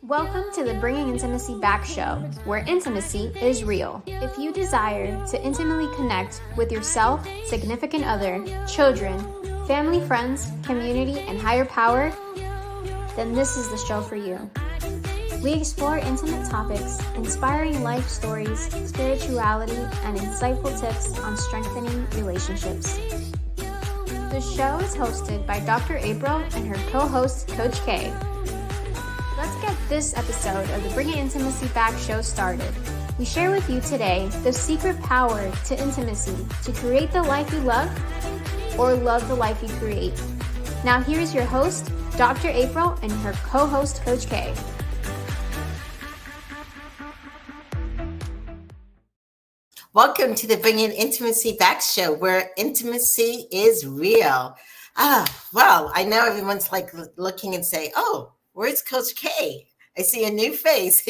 Welcome to the Bringing Intimacy Back show, where intimacy is real. If you desire to intimately connect with yourself, significant other, children, family, friends, community, and higher power, then this is the show for you. We explore intimate topics, inspiring life stories, spirituality, and insightful tips on strengthening relationships. The show is hosted by Dr. April and her co-host, Coach K. Let's get this episode of the Bringing Intimacy Back show started. We share with you today the secret power to intimacy to create the life you love or love the life you create. Now here's your host, Dr. April, and her co-host, Coach K. Welcome to the Bringing Intimacy Back show, where intimacy is real. Well, I know everyone's like looking and say, "Oh, where's Coach K? I see a new face."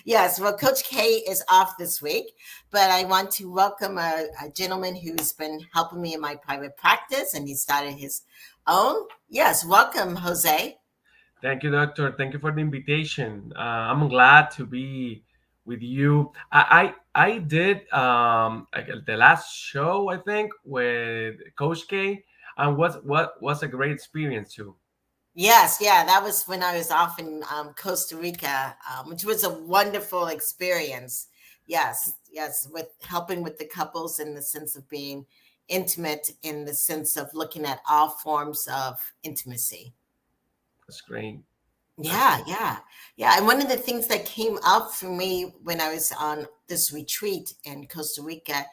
Yes. Well, Coach K is off this week, but I want to welcome a gentleman who's been helping me in my private practice, and he started his own. Yes, welcome, Jose. Thank you, Doctor. Thank you for the invitation. I'm glad to be with you. I did the last show, I think, with Coach K, and what was a great experience too. Yes, yeah, that was when I was off in Costa Rica, which was a wonderful experience. Yes, with helping with the couples in the sense of being intimate, in the sense of looking at all forms of intimacy. That's great. Yeah. And one of the things that came up for me when I was on this retreat in Costa Rica,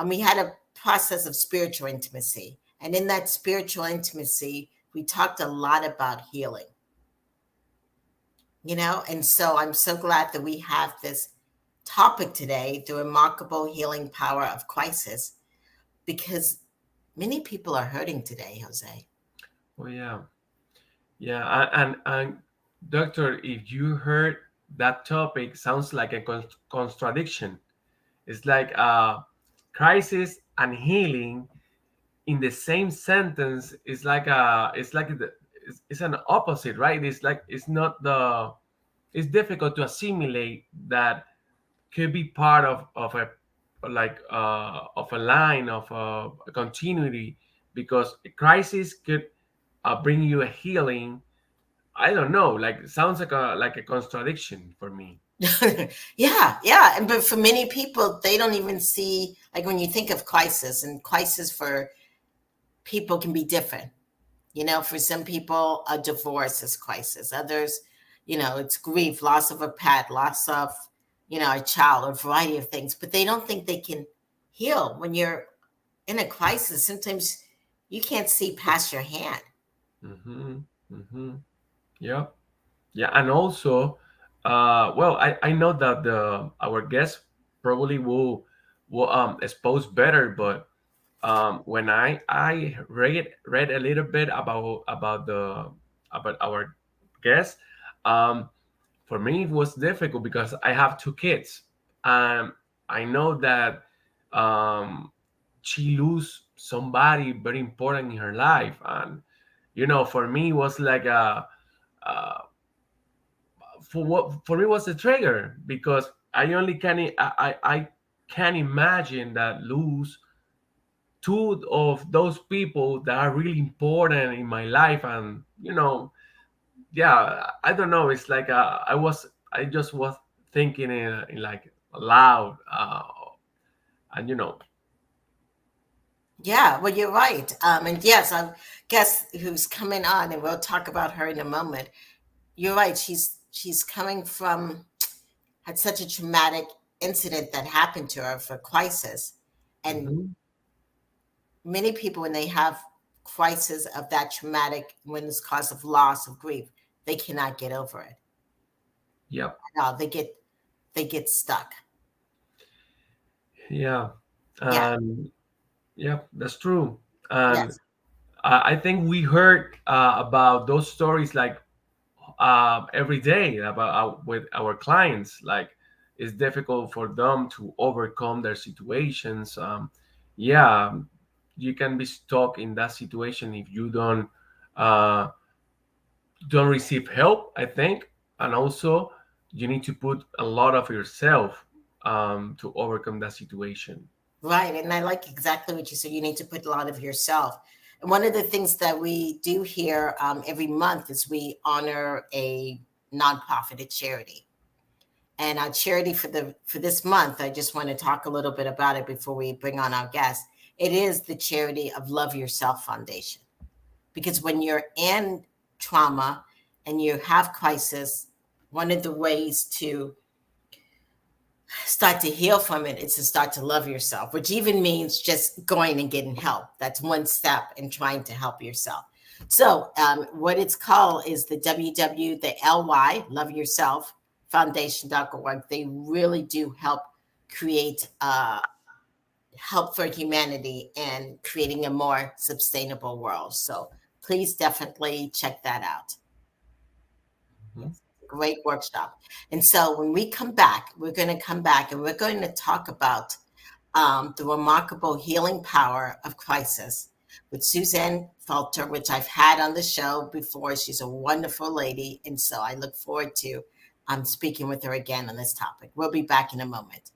we had a process of spiritual intimacy. And in that spiritual intimacy, we talked a lot about healing. And so I'm so glad that we have this topic today, the remarkable healing power of crisis, because many people are hurting today, Jose. Oh yeah. And Doctor, if you heard that topic, sounds like a contradiction. It's like crisis and healing in the same sentence. It's an opposite, right? It's not the it's difficult to assimilate that could be part of a line of a continuity, because a crisis could bring you a healing. I don't know, like sounds like a contradiction for me. Yeah. But for many people, they don't even see, like when you think of crisis, and crisis for people can be different. For some people, a divorce is crisis. Others, it's grief, loss of a pet, loss of, a child, a variety of things. But they don't think they can heal. When you're in a crisis, sometimes you can't see past your hand. Mm-hmm. Mm-hmm. Yeah. Yeah. And also, well, I know that our guest probably will expose better, but when I read a little bit about our guest, um, for me it was difficult because I have two kids. I know that um, she lose somebody very important in her life, and for me it was like a uh, for me was a trigger, because I only I can imagine that lose two of those people that are really important in my life. And yeah, I don't know, it's like I just was thinking in like loud, and Yeah, well, you're right. And yes, I guess who's coming on, and we'll talk about her in a moment. You're right. She's coming from, had such a traumatic incident that happened to her for crisis. And mhm. many people, when they have crisis of that traumatic, when it's cause of loss, of grief, they cannot get over it. Yep. No, they get stuck. Yeah. Yeah. Yeah, that's true. And Yes. I think we heard about those stories like every day about with our clients. Like it's difficult for them to overcome their situations. Yeah, you can be stuck in that situation if you don't receive help, I think. and also you need to put a lot of yourself to overcome that situation. Right. And I like exactly what you said. You need to put a lot of yourself. And one of the things that we do here every month is we honor a nonprofit, a charity. And our charity for this month, I just want to talk a little bit about it before we bring on our guest. It is the charity of Love Yourself Foundation. Because when you're in trauma and you have crisis, one of the ways to start to heal from it is to start to love yourself, which even means just going and getting help. That's one step in trying to help yourself. So what it's called is the Love Yourself Foundation.org. They really do help create help for humanity and creating a more sustainable world. So please definitely check that out. Mhm. Great workshop. And so when we come back, we're going to come back and we're going to talk about the remarkable healing power of crisis with Suzanne Falter, which I've had on the show before. She's a wonderful lady. And so I look forward to speaking with her again on this topic. We'll be back in a moment.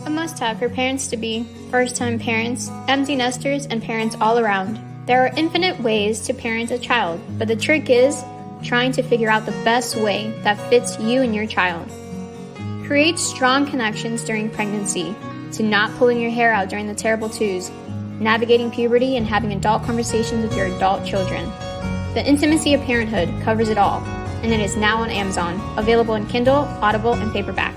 A must-have for parents to be, first-time parents, empty nesters, and parents all around. There are infinite ways to parent a child, but the trick is trying to figure out the best way that fits you and your child. Create strong connections during pregnancy, to not pulling your hair out during the terrible twos, navigating puberty, and having adult conversations with your adult children. The Intimacy of Parenthood covers it all, and it is now on Amazon, available in Kindle, Audible, and paperback.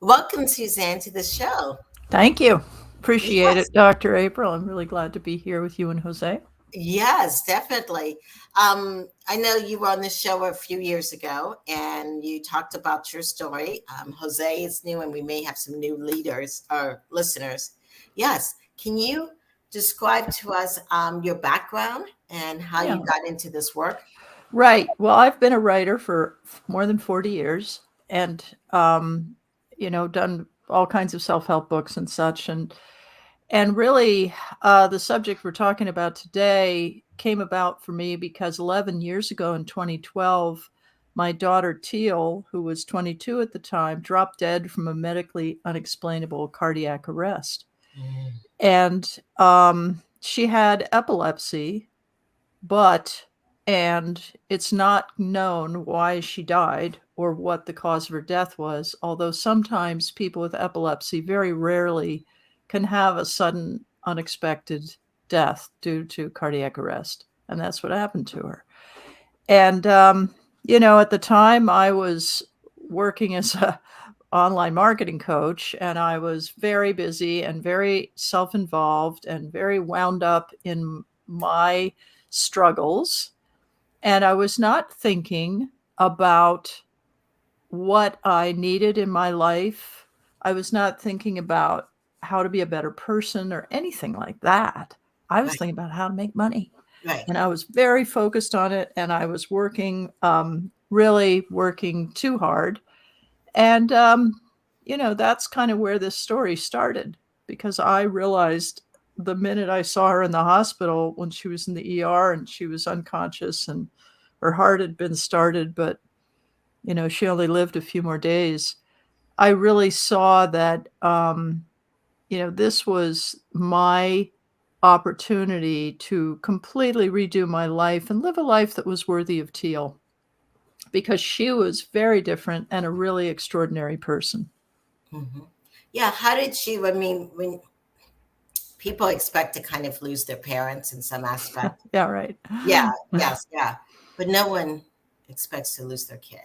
Welcome, Suzanne, to the show. Thank you. Appreciate it, Dr. April. I'm really glad to be here with you and Jose. Yes, definitely. I know you were on the show a few years ago and you talked about your story. Jose is new and we may have some new leaders or listeners. Yes. Can you describe to us your background and how you got into this work? Right. Well, I've been a writer for more than 40 years and, done all kinds of self-help books and such. And really, the subject we're talking about today came about for me because 11 years ago in 2012, my daughter Teal, who was 22 at the time, dropped dead from a medically unexplainable cardiac arrest. And she had epilepsy, and it's not known why she died or what the cause of her death was, although sometimes people with epilepsy very rarely can have a sudden, unexpected death due to cardiac arrest. And that's what happened to her. And, at the time I was working as an online marketing coach, and I was very busy and very self-involved and very wound up in my struggles. And I was not thinking about what I needed in my life. I was not thinking about how to be a better person or anything like that. I was thinking about how to make money. Right. And I was very focused on it. And I was working, really working too hard. And, that's kind of where this story started, because I realized the minute I saw her in the hospital when she was in the ER and she was unconscious and her heart had been started, but, she only lived a few more days. I really saw that, this was my opportunity to completely redo my life and live a life that was worthy of Teal, because she was very different and a really extraordinary person. Mm-hmm. Yeah. How did she, when people expect to kind of lose their parents in some aspect. Yeah, right. Yeah, yes, yeah. But no one expects to lose their kid.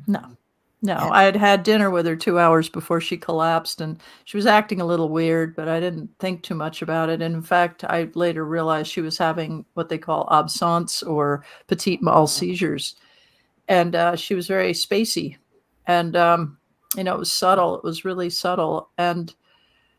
No. Yeah. I had had dinner with her 2 hours before she collapsed, and she was acting a little weird, but I didn't think too much about it. And in fact, I later realized she was having what they call absence or petit mal seizures. And she was very spacey. And, it was subtle. It was really subtle. And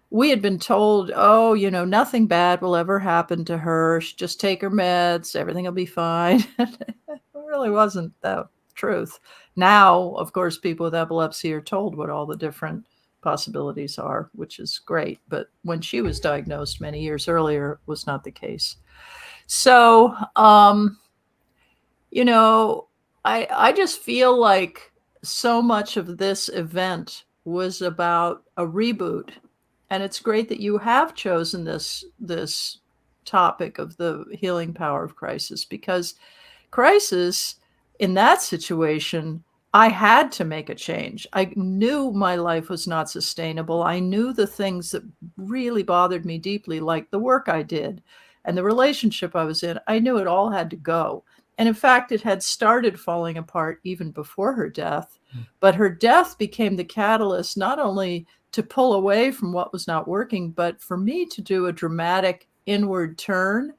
we had been told, nothing bad will ever happen to her. She just take her meds. Everything will be fine. It really wasn't the truth. Now, of course, people with epilepsy are told what all the different possibilities are, which is great. But when she was diagnosed many years earlier, it was not the case. So, you know, I just feel like so much of this event was about a reboot. And it's great that you have chosen this topic of the healing power of crisis, because crisis in that situation, I had to make a change. I knew my life was not sustainable. I knew the things that really bothered me deeply, like the work I did and the relationship I was in. I knew it all had to go. And in fact, it had started falling apart even before her death. But her death became the catalyst not only to pull away from what was not working, but for me to do a dramatic inward turn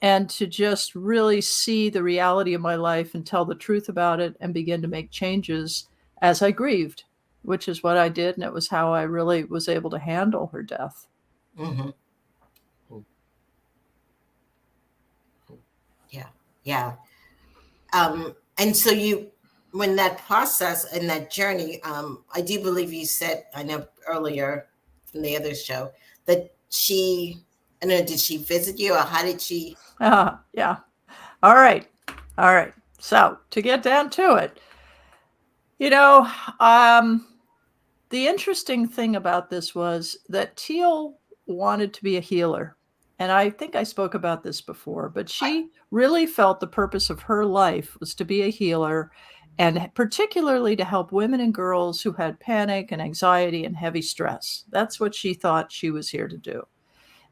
and to just really see the reality of my life and tell the truth about it and begin to make changes as I grieved, which is what I did. And it was how I really was able to handle her death. Mm-hmm. Yeah. And so when that process and that journey, I do believe you said, I know earlier from the other show, that I don't know, did she visit you or how did she? Yeah. All right. So to get down to it, the interesting thing about this was that Teal wanted to be a healer. And I think I spoke about this before, but she really felt the purpose of her life was to be a healer, and particularly to help women and girls who had panic and anxiety and heavy stress. That's what she thought she was here to do.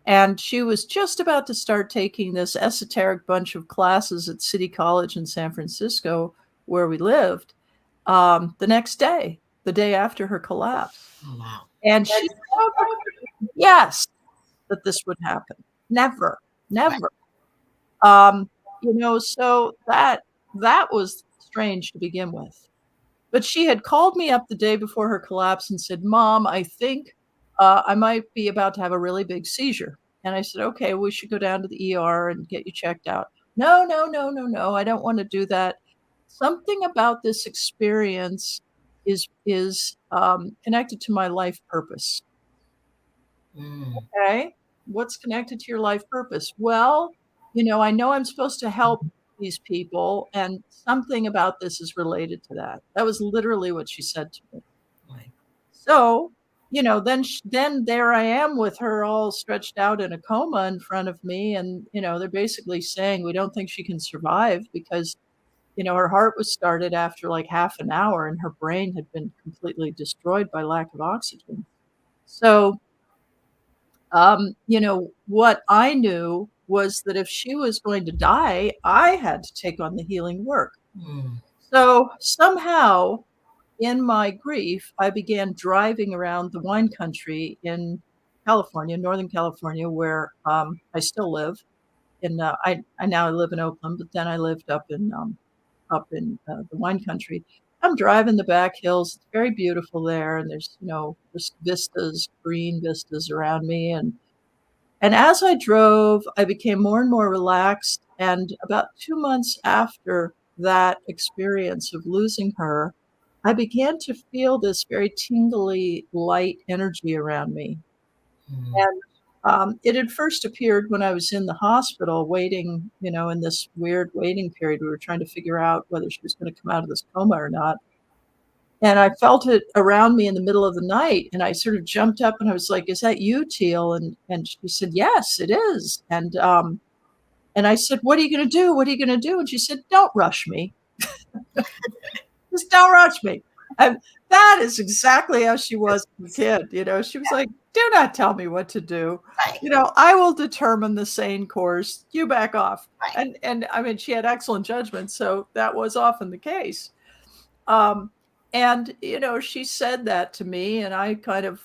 And she was just about to start taking this esoteric bunch of classes at City College in San Francisco, where we lived, the next day, the day after her collapse. Oh, wow. And she never, yes, that this would happen. Never. So that was strange to begin with. But she had called me up the day before her collapse and said, "Mom, I think I might be about to have a really big seizure." And I said, "Okay, we should go down to the ER and get you checked out." No, I don't want to do that. Something about this experience is connected to my life purpose. Okay, what's connected to your life purpose? Well, I know I'm supposed to help these people, and something about this is related to that. That was literally what she said to me. Right. So, then there I am with her all stretched out in a coma in front of me, and they're basically saying we don't think she can survive because her heart was started after like half an hour, and her brain had been completely destroyed by lack of oxygen. So, what I knew was that if she was going to die, I had to take on the healing work. So somehow in my grief, I began driving around the wine country in California, Northern California, where I still live. I now live in Oakland, but then I lived up in the wine country. I'm driving the back hills. It's very beautiful there, and there's just vistas, green vistas around me, and as I drove, I became more and more relaxed. And about 2 months after that experience of losing her, I began to feel this very tingly, light energy around me. And it had first appeared when I was in the hospital waiting, in this weird waiting period. We were trying to figure out whether she was going to come out of this coma or not. And I felt it around me in the middle of the night, and I sort of jumped up and I was like, "Is that you, Teal?" And she said, "Yes, it is." And I said, "What are you going to do? What are you going to do?" And she said, "Don't rush me. Just don't rush me." And that is exactly how she was as a kid. She was like, "Do not tell me what to do. Right. I will determine the sane course. You back off." Right. And I mean, she had excellent judgment, so that was often the case. And she said that to me, and I kind of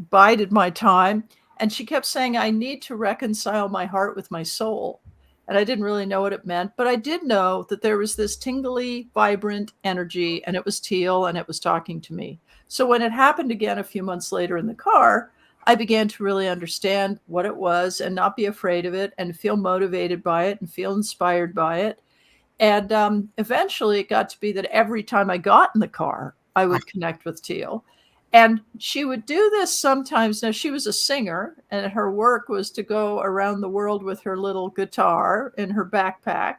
bided my time. And she kept saying, "I need to reconcile my heart with my soul." And I didn't really know what it meant, but I did know that there was this tingly, vibrant energy, and it was Teal, and it was talking to me. So when it happened again a few months later in the car, I began to really understand what it was and not be afraid of it and feel motivated by it and feel inspired by it. And eventually it got to be that every time I got in the car, I would connect with Teal. And she would do this sometimes. Now, she was a singer, and her work was to go around the world with her little guitar in her backpack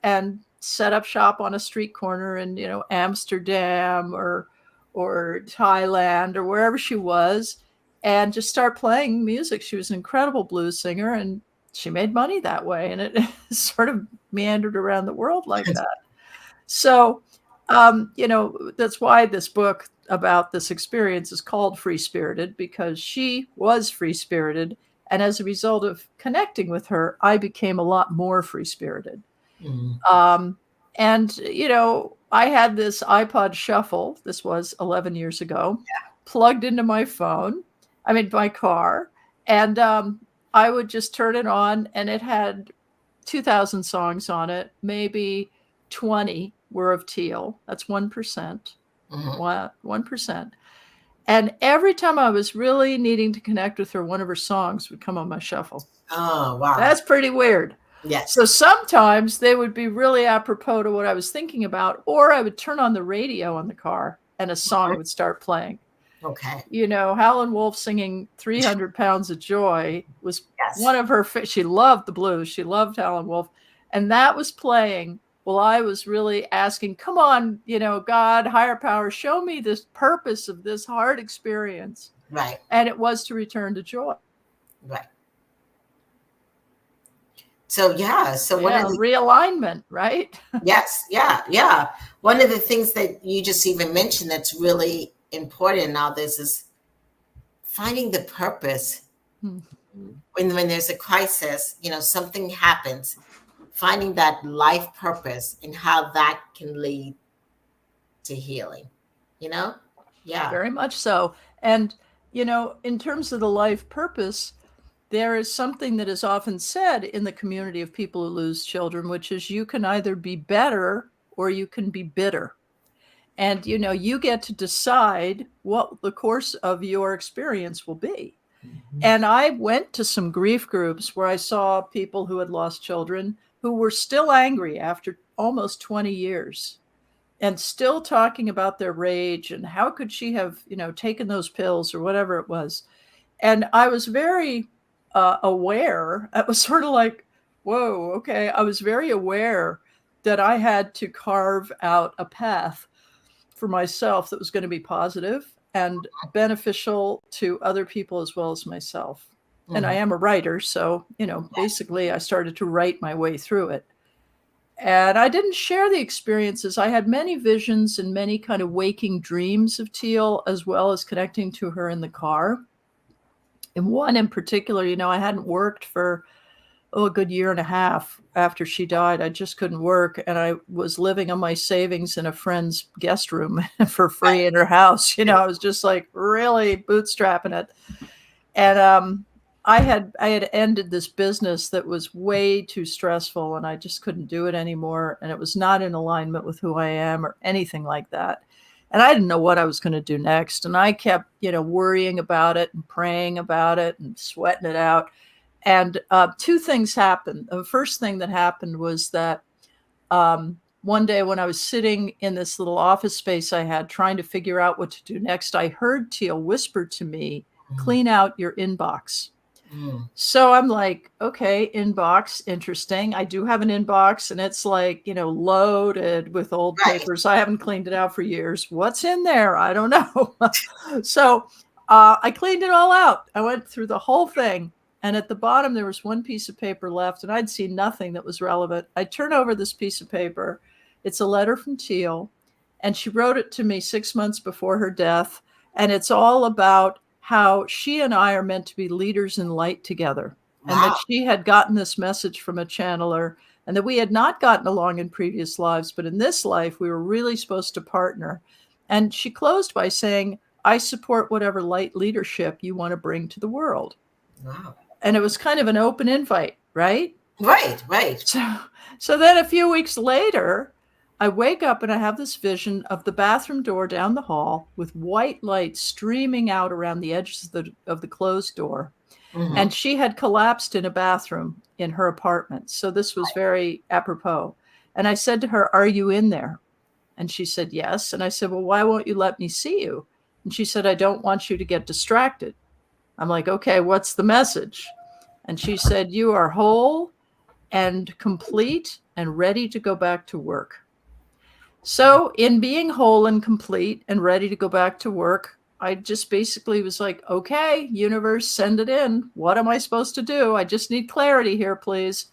and set up shop on a street corner in, Amsterdam or Thailand or wherever she was, and just start playing music. She was an incredible blues singer, and she made money that way. And it sort of meandered around the world like that. So, that's why this book about this experience is called Free Spirited, because she was free spirited. And as a result of connecting with her, I became a lot more free spirited. And, I had this iPod Shuffle. This was 11 years ago, plugged into my my car. And I would just turn it on, and it had 2,000 songs on it. Maybe 20 were of Teal. That's 1%. 1%. And every time I was really needing to connect with her, one of her songs would come on my shuffle. Oh, wow. That's pretty weird. Yes. So sometimes they would be really apropos to what I was thinking about, or I would turn on the radio in the car and a song would start playing. Okay. Howlin' Wolf singing 300 Pounds of Joy was one of her, she loved the blues. She loved Howlin' Wolf. And that was playing while I was really asking, come on, God, higher power, show me this purpose of this hard experience. Right. And it was to return to joy. Right. So, one of the realignment, right? Yes. Yeah. One of the things that you just even mentioned that's really important in all this is finding the purpose. When there's a crisis, something happens, finding that life purpose and how that can lead to healing, Yeah. Very much so. And, in terms of the life purpose, there is something that is often said in the community of people who lose children, which is you can either be better or you can be bitter. And, you get to decide what the course of your experience will be. And I went to some grief groups where I saw people who had lost children who were still angry after almost 20 years and still talking about their rage and how could she have, taken those pills or whatever it was. And I was very aware. It was sort of like, whoa, okay. I was very aware that I had to carve out a path for myself that was going to be positive and beneficial to other people as well as myself. And I am a writer. So, basically I started to write my way through it. And I didn't share the experiences. I had many visions and many kind of waking dreams of Teal, as well as connecting to her in the car. And one in particular, I hadn't worked for a good year and a half after she died. I just couldn't work. And I was living on my savings in a friend's guest room for free in her house. I was just like really bootstrapping it. And I had ended this business that was way too stressful and I just couldn't do it anymore. And it was not in alignment with who I am or anything like that. And I didn't know what I was going to do next. And I kept, worrying about it and praying about it and sweating it out. And two things happened. The first thing that happened was that one day when I was sitting in this little office space I had trying to figure out what to do next, I heard Teal whisper to me, clean out your inbox. So I'm like, okay, inbox, interesting. I do have an inbox and it's like, loaded with old papers. I haven't cleaned it out for years. What's in there? I don't know. So I cleaned it all out. I went through the whole thing. And at the bottom, there was one piece of paper left and I'd seen nothing that was relevant. I turn over this piece of paper. It's a letter from Teal. And she wrote it to me 6 months before her death. And it's all about how she and I are meant to be leaders in light together. Wow. And that she had gotten this message from a channeler and that we had not gotten along in previous lives, but in this life, we were really supposed to partner. And she closed by saying, I support whatever light leadership you want to bring to the world. Wow. And it was kind of an open invite, right? Right. So then a few weeks later, I wake up and I have this vision of the bathroom door down the hall with white light streaming out around the edges of the closed door. Mm-hmm. And she had collapsed in a bathroom in her apartment. So this was very apropos. And I said to her, are you in there? And she said, yes. And I said, well, why won't you let me see you? And she said, I don't want you to get distracted. I'm like, okay, what's the message? And she said, you are whole and complete and ready to go back to work. So, in being whole and complete and ready to go back to work, I just basically was like, okay, universe, send it in. What am I supposed to do? I just need clarity here, please.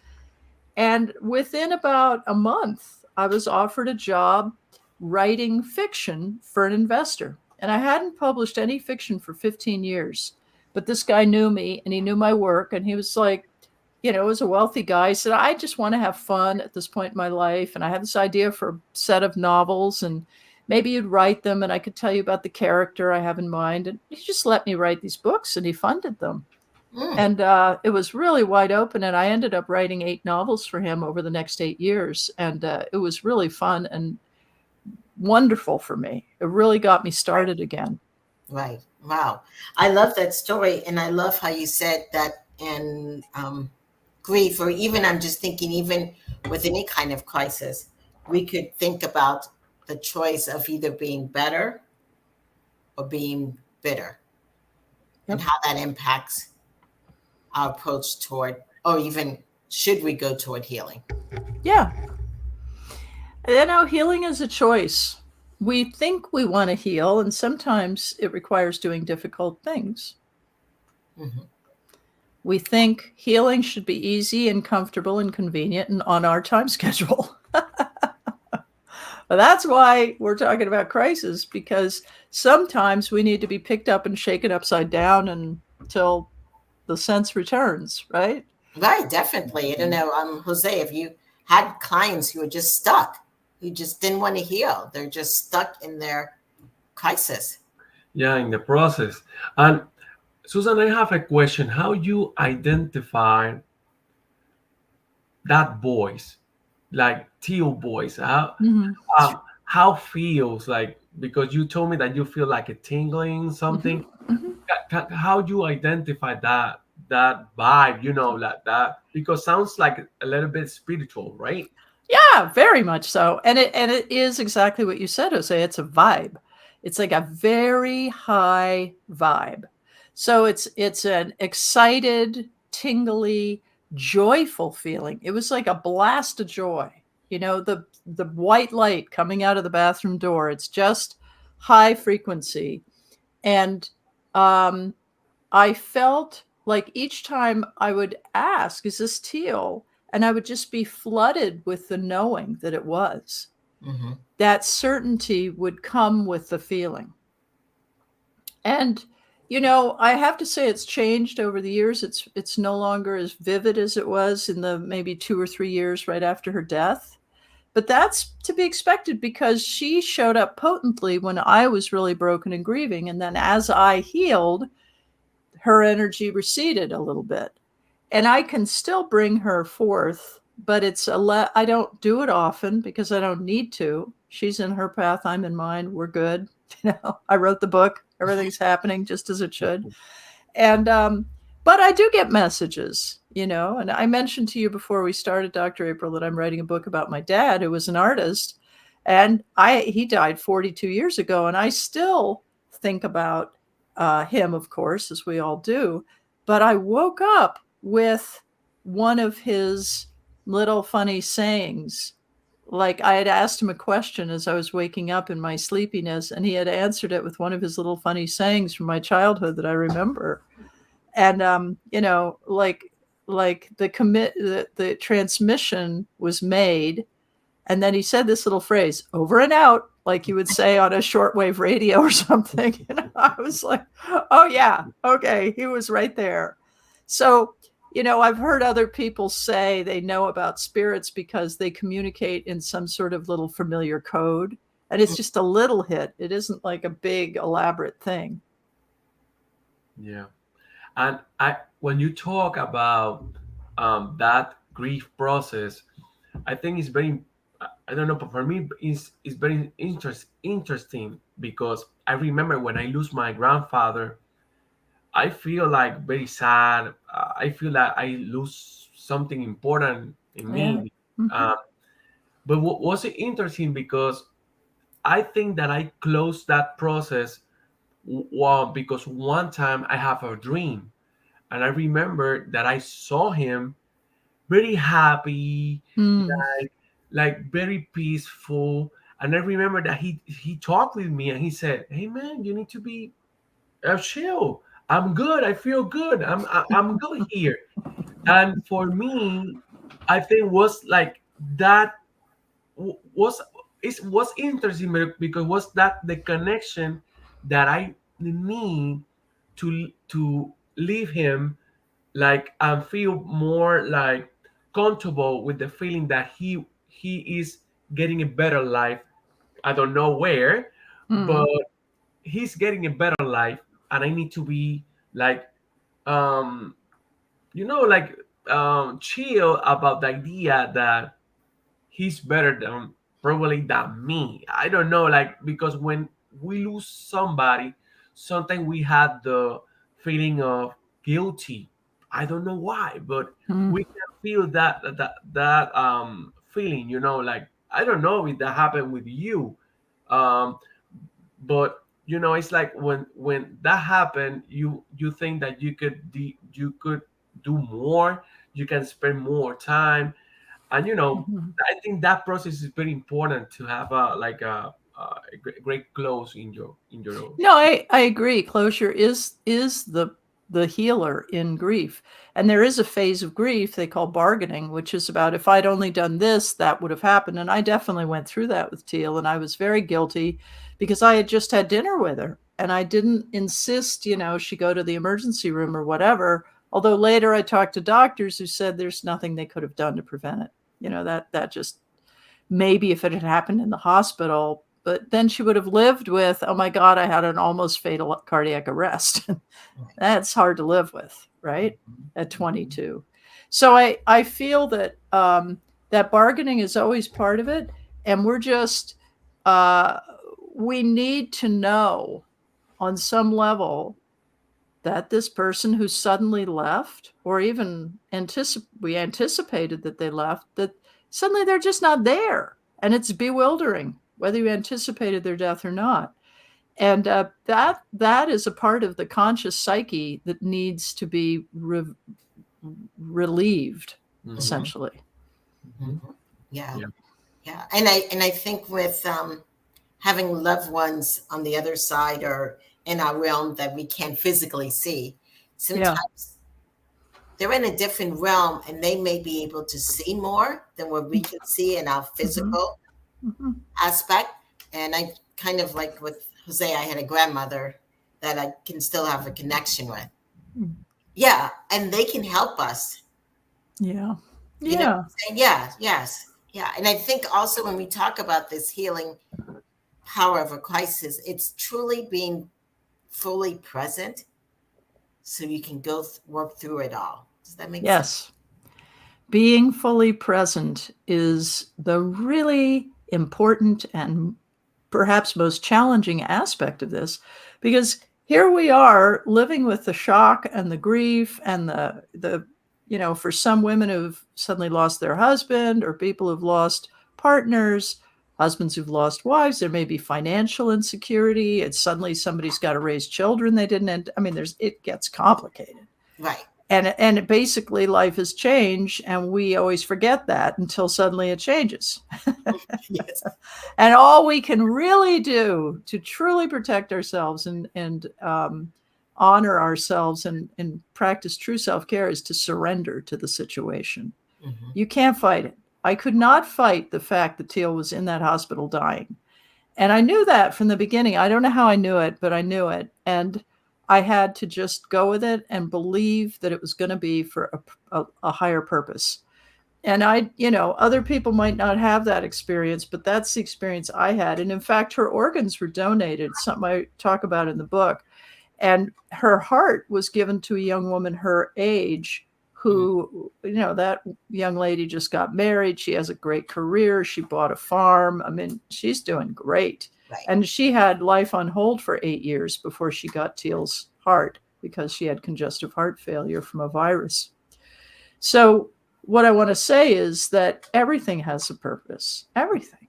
And within about a month, I was offered a job writing fiction for an investor. And I hadn't published any fiction for 15 years. But this guy knew me and he knew my work. And he was like, you know, was a wealthy guy. He said, I just want to have fun at this point in my life. And I have this idea for a set of novels, and maybe you'd write them and I could tell you about the character I have in mind. And he just let me write these books and he funded them. And it was really wide open. And I ended up writing 8 novels for him over the next 8 years. And it was really fun and wonderful for me. It really got me started again. Right. Wow. I love that story. And I love how you said that in grief, or even I'm just thinking, even with any kind of crisis, we could think about the choice of either being better or being bitter, and how that impacts our approach toward, or even should we go toward healing? Yeah. You know, healing is a choice. We think we want to heal, and sometimes it requires doing difficult things. Mm-hmm. We think healing should be easy and comfortable and convenient and on our time schedule. But that's why we're talking about crisis, because sometimes we need to be picked up and shaken upside down until the sense returns, right? Right, definitely. I don't know, Jose, if you had clients who were just stuck, who just didn't want to heal, they're just stuck in their crisis. Yeah, in the process. And Susan, I have a question. How you identify that voice, like teal voice? How feels like, because you told me that you feel like a tingling something. How do you identify that vibe? You know, like that, because sounds like a little bit spiritual, right? Yeah, very much so. And it is exactly what you said, Jose. It's a vibe. It's like a very high vibe. So it's an excited, tingly, joyful feeling. It was like a blast of joy. You know, the white light coming out of the bathroom door. It's just high frequency. And I felt like each time I would ask, is this teal? And I would just be flooded with the knowing that it was. Mm-hmm. That certainty would come with the feeling. And, you know, I have to say it's changed over the years. It's no longer as vivid as it was in the maybe 2 or 3 years right after her death. But that's to be expected, because she showed up potently when I was really broken and grieving. And then as I healed, her energy receded a little bit. And I can still bring her forth, but I don't do it often because I don't need to. She's in her path, I'm in mine. We're good. You know, I wrote the book. Everything's happening just as it should. And but I do get messages, you know. And I mentioned to you before we started, Dr. April, that I'm writing a book about my dad, who was an artist, and he died 42 years ago, and I still think about him, of course, as we all do. But I woke up with one of his little funny sayings. Like, I had asked him a question as I was waking up in my sleepiness, and he had answered it with one of his little funny sayings from my childhood that I remember. And you know, like the transmission was made, and then he said this little phrase, over and out, like you would say on a shortwave radio or something. And I was like, oh yeah, okay, he was right there. So, you know, I've heard other people say they know about spirits because they communicate in some sort of little familiar code. And it's just a little hit. It isn't like a big elaborate thing. Yeah. And when you talk about that grief process, I think it's very, I don't know, but for me, it's very interesting, because I remember when I lose my grandfather, I feel like very sad. I feel like I lose something important in me. Yeah. But what was interesting, because I think that I closed that process Well, because one time I have a dream, and I remember that I saw him very happy, Mm. like very peaceful. And I remember that he talked with me and he said, "Hey man, you need to be chill. I'm good. I feel good. I'm good here." And for me, I think was like that was it was interesting because was that the connection that I need to leave him like and feel more like comfortable with the feeling that he is getting a better life. I don't know where, but Mm. he's getting a better life, and I need to be like um like chill about the idea that he's better than probably than me. I don't know, like because when we lose somebody, sometimes we have the feeling of guilty. I don't know why, but Mm. we can feel that feeling, like I don't know if that happened with you. Um, but it's like when that happened, you think that you could do more, you can spend more time, and Mhm. I think that process is very important to have a great close in your. No, I agree. Closure is the healer in grief. And there is a phase of grief they call bargaining, which is about if I'd only done this, that would have happened. And I definitely went through that with Teal, and I was very guilty because I had just had dinner with her and I didn't insist, she go to the emergency room or whatever. Although later I talked to doctors who said there's nothing they could have done to prevent it. That just maybe if it had happened in the hospital, but then she would have lived with, oh my God, I had an almost fatal cardiac arrest. That's hard to live with, right? At 22. So I feel that that bargaining is always part of it. And we're just, uh, we need to know on some level that this person who suddenly left, or even we anticipated that they left, that suddenly they're just not there. And it's bewildering whether you anticipated their death or not. And that is a part of the conscious psyche that needs to be relieved, Mhm, essentially. mhm. Mhm. Yeah, Yeah. yeah, and I think with having loved ones on the other side or in our realm that we can't physically see, Yeah. sometimes they're in a different realm and they may be able to see more than what we can see in our Mm-hmm. physical Mm-hmm. aspect. And I kind of like with Jose, I had a grandmother that I can still have a connection with. Yeah, and they can help us. Yeah. You know what Yeah. I'm saying? Yeah, yes. Yeah. And I think also when we talk about this healing power of a crisis, it's truly being fully present so you can work through it all. Does that make sense? Yes. Being fully present is the really important and perhaps most challenging aspect of this, because here we are living with the shock and the grief and the for some women who've suddenly lost their husband, or people who've lost partners, husbands who've lost wives, there may be financial insecurity. It's suddenly somebody's got to raise children they didn't. I mean, it gets complicated. Right. And basically life has changed, and we always forget that until suddenly it changes. Yes. And all we can really do to truly protect ourselves and honor ourselves and practice true self-care is to surrender to the situation. Hmm. You can't fight it. I could not fight the fact that Teal was in that hospital dying. And I knew that from the beginning. I don't know how I knew it, but I knew it. And I had to just go with it and believe that it was going to be for a higher purpose. And other people might not have that experience, but that's the experience I had. And in fact, her organs were donated, something I talk about in the book. And her heart was given to a young woman her age who, that young lady just got married. She has a great career. She bought a farm. I mean, she's doing great. Right. And she had life on hold for 8 years before she got Teal's heart, because she had congestive heart failure from a virus. So what I want to say is that everything has a purpose, everything.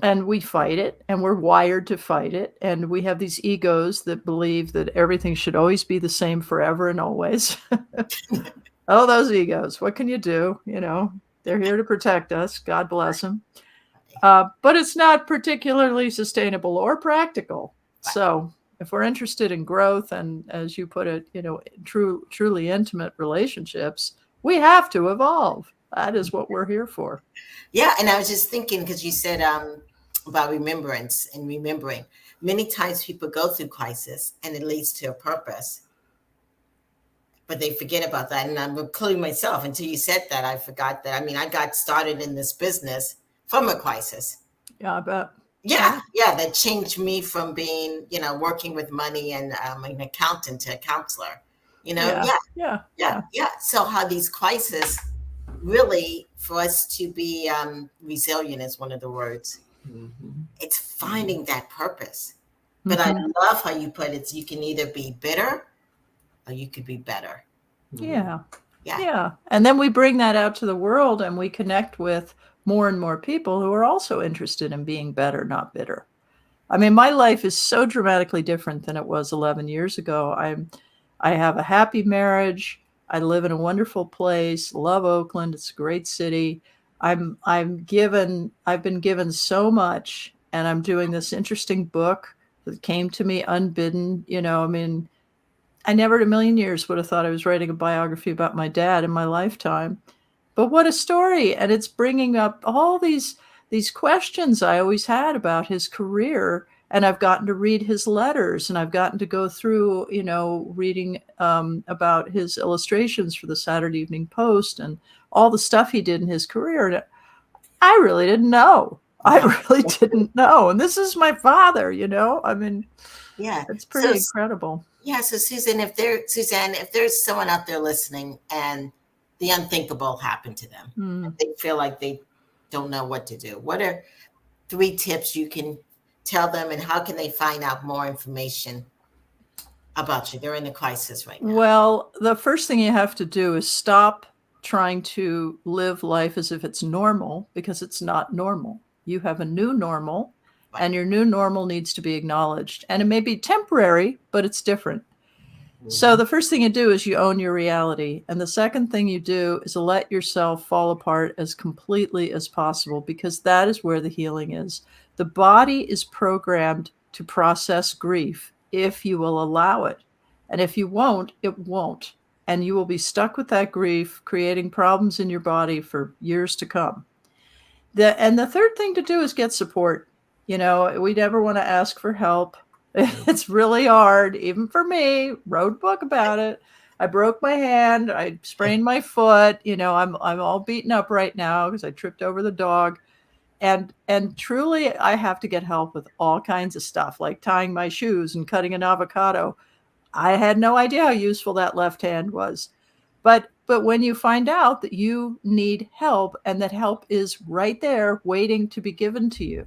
And we fight it, and we're wired to fight it. And we have these egos that believe that everything should always be the same forever and always. Oh, those egos. What can you do? You know, they're here to protect us. God bless them. But it's not particularly sustainable or practical. So if we're interested in growth and, as you put it, you know, truly intimate relationships, we have to evolve. That is what we're here for. Yeah. And I was just thinking, because you said about remembrance and remembering. Many times people go through crisis and it leads to a purpose, but they forget about that. And I'm including myself. Until you said that, I forgot that. I mean, I got started in this business from a crisis. Yeah, I bet. Yeah. That changed me from being, you know, working with money and an accountant to a counselor. You know, yeah. So how these crises really, for us to be resilient is one of the words. It's finding that purpose. But I love how you put it. You can either be bitter or you could be better. Yeah. And then we bring that out to the world and we connect with more and more people who are also interested in being better, not bitter. I mean, my life is so dramatically different than it was 11 years ago. I have a happy marriage. I live in a wonderful place. Love Oakland. It's a great city. I've been given so much, and I'm doing this interesting book that came to me unbidden. You know, I mean, I never in a million years would have thought I was writing a biography about my dad in my lifetime. But what a story. And it's bringing up all these questions I always had about his career. And I've gotten to read his letters, and I've gotten to go through, you know, reading about his illustrations for the Saturday Evening Post and all the stuff he did in his career. And I really didn't know. And this is my father, you know, I mean, it's pretty incredible. Yeah. So Suzanne, if there's someone out there listening and the unthinkable happened to them, they feel like they don't know what to do, what are 3 tips you can tell them, and how can they find out more information about you? They're in a crisis right now. Well, the first thing you have to do is stop trying to live life as if it's normal, because it's not normal. You have a new normal, and your new normal needs to be acknowledged. And it may be temporary, but it's different. So the first thing you do is you own your reality. And the second thing you do is let yourself fall apart as completely as possible, because that is where the healing is. The body is programmed to process grief if you will allow it. And if you won't, it won't. And you will be stuck with that grief, creating problems in your body for years to come. And the third thing to do is get support. You know, we never want to ask for help. It's really hard, even for me. Wrote a book about it. I broke my hand. I sprained my foot. You know, I'm all beaten up right now because I tripped over the dog. And truly, I have to get help with all kinds of stuff, like tying my shoes and cutting an avocado. I had no idea how useful that left hand was. But when you find out that you need help, and that help is right there waiting to be given to you,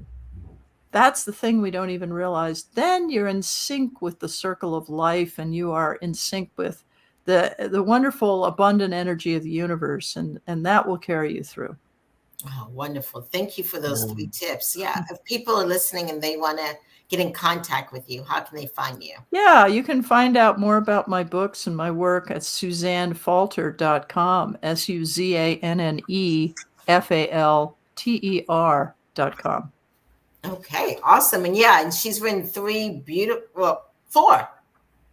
that's the thing we don't even realize. Then you're in sync with the circle of life, and you are in sync with the wonderful, abundant energy of the universe, and that will carry you through. Oh, wonderful. Thank you for those 3 tips. Yeah. If people are listening and they want to get in contact with you, how can they find you? Yeah, you can find out more about my books and my work at SuzanneFalter.com, SuzanneFalter.com. Okay, awesome. And she's written 4,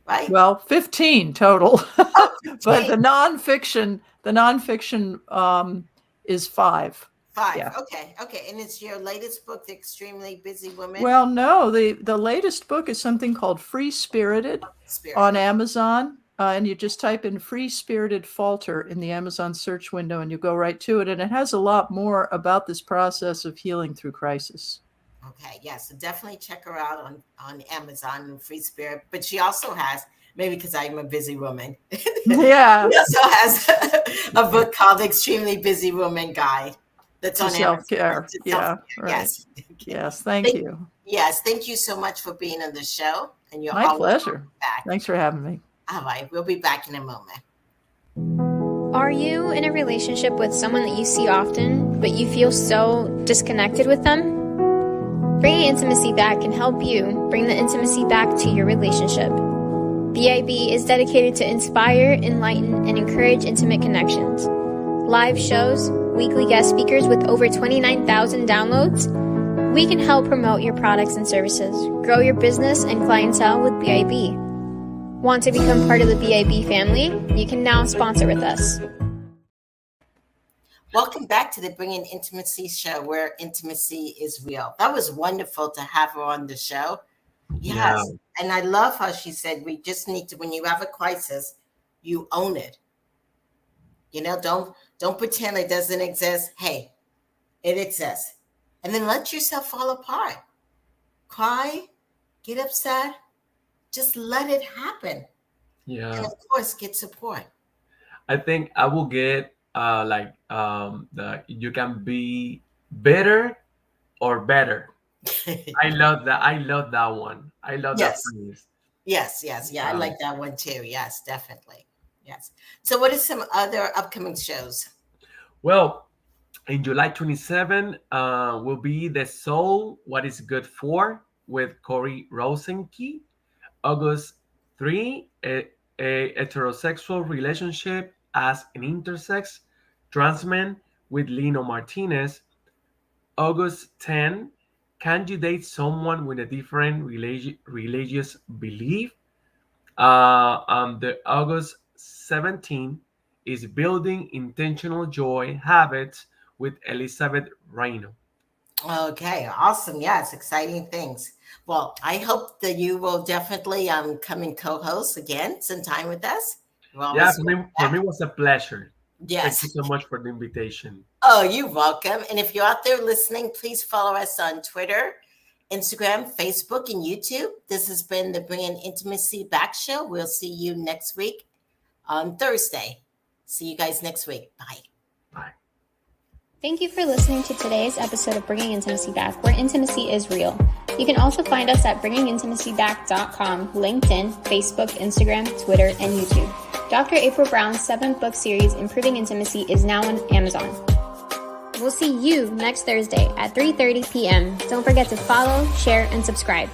right? Well, 15 total. Oh, 15. But the nonfiction is 5. 5. Yeah. Okay. And it's your latest book, The Extremely Busy Woman? Well, no, the latest book is something called Free Spirited on Amazon. And you just type in Free Spirited Falter in the Amazon search window, and you go right to it. And it has a lot more about this process of healing through crisis. Okay, yeah, so definitely check her out on Amazon and Free Spirit. But she also has, maybe because I'm a busy woman, Yeah, she also has a book called The Extremely Busy Woman Guide that's on self-care. Amazon. Yeah, right. Yes. Yes, thank you. Yes, thank you so much for being on the show. And you're My always pleasure. back. Thanks for having me. All right, we'll be back in a moment. Are you in a relationship with someone that you see often, but you feel so disconnected with them? Bringing intimacy back can help you bring the intimacy back to your relationship. BIB is dedicated to inspire, enlighten, and encourage intimate connections. Live shows, weekly guest speakers with over 29,000 downloads. We can help promote your products and services, grow your business and clientele with BIB. Want to become part of the BIB family? You can now sponsor with us. Welcome back to the Bringing Intimacy show, where intimacy is real. That was wonderful to have her on the show. Yes. Yeah. And I love how she said, we just need to, when you have a crisis, you own it. You know, don't pretend it doesn't exist. Hey, it exists. And then let yourself fall apart. Cry, get upset, just let it happen. Yeah. And of course, get support. I think I will get you can be better or better. I love that. I love that one. I love Yes. that phrase. Yes. Yeah, I like that one too. Yes, definitely. Yes. So what are some other upcoming shows? Well, in July 27, will be The Soul, What Is Good For with Corey Rosenke. August 3, a heterosexual relationship as an intersex trans man with Lino Martinez. August 10, can you date someone with a different religious belief? The August 17 is building intentional joy habits with Elizabeth Reino. Okay, awesome. Yes, exciting things. Well, I hope that you will definitely come and co-host again sometime with us. Yeah, for me it was a pleasure. Yes. Thank you so much for the invitation. Oh, you're welcome. And if you're out there listening, please follow us on Twitter, Instagram, Facebook, and YouTube. This has been the Bringing Intimacy Back show. We'll see you next week on Thursday. See you guys next week. Bye. Bye. Thank you for listening to today's episode of Bringing Intimacy Back, where intimacy is real. You can also find us at bringingintimacyback.com, LinkedIn, Facebook, Instagram, Twitter, and YouTube. Dr. April Brown's 7-book series, Improving Intimacy, is now on Amazon. We'll see you next Thursday at 3:30 p.m. Don't forget to follow, share, and subscribe.